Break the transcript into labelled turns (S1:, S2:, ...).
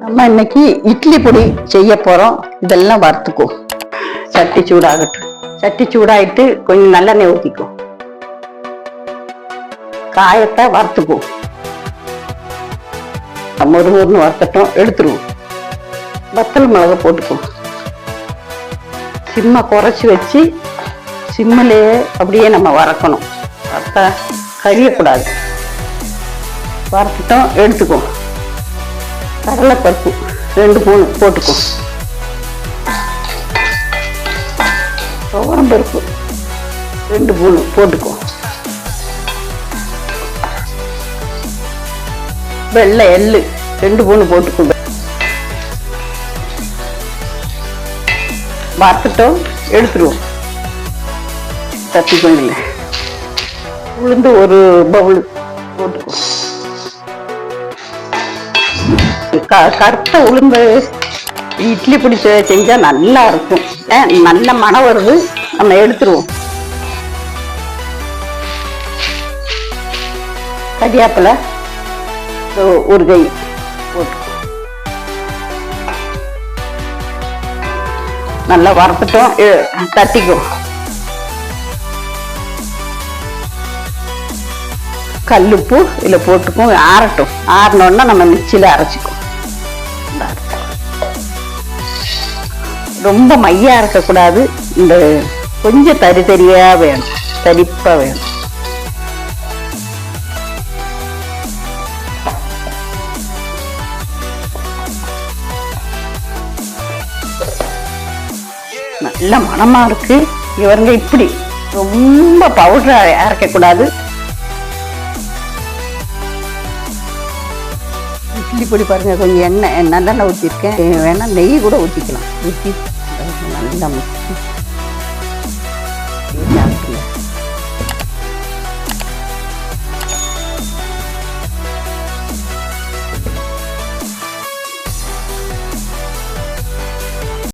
S1: நம்ம இன்னைக்கு இட்லி பொடி செய்ய போறோம். இதெல்லாம் வறுத்துக்கும். சட்டி சூடாகட்டும். சட்டி சூடாயிட்டு கொஞ்சம் நல்லெண்ணெய் ஊற்றிக்கும். காயத்தை வறுத்துக்கும். ஒரு ஊர்னு வறுத்தட்டும், எடுத்துருவோம். வத்தல் மிளகா போட்டுக்கும். சிம்மை குறைச்சி வச்சு சிம்மிலேயே அப்படியே நம்ம வறுக்கணும். வறுத்தா கரியக்கூடாது. வறுத்துட்டோம், எடுத்துக்கும். கடலைப்பருப்பு 2 ஸ்பூன் போட்டுக்கும். துவரம்பருப்பு 2 ஸ்பூன் போட்டுக்கும். வெள்ளை எள்ளு 2 ஸ்பூன் போட்டுக்கும். வறுத்துட்டோம், எடுத்துருவோம். தட்டி கொண்டு உளுந்து ஒரு பவுல் போட்டுக்கும். கருத்த உளுந்து இட்லி பொடி செஞ்சா நல்லா இருக்கும். நல்ல மனம் வருது. நம்ம எடுத்துருவோம். கறிவேப்பிலை ஒரு கை போட்டு நல்லா வறுத்துட்டோம், தட்டிக்கும். கல்லுப்பு இதில் போட்டுக்கும். ஆறட்டும். ஆறினோன்னா நம்ம மிக்சியில் அரைச்சிக்கும். ரொம்ப மையா இருக்கக்கூடாது. இந்த கொஞ்சம் தரி தரியா வேணும், தரிப்பா வேணும். நல்ல மனமா இருக்கு. இவருங்க இப்படி ரொம்ப பவுடர் அரைக்கக்கூடாது. இட்லி பொடி பாருங்க, கொஞ்சம் எண்ணெய் நல்லெண்ணெய் ஊற்றிருக்கேன். வேணா நெய் கூட ஊற்றிக்கலாம். ஊற்றி நல்லா மிக்சி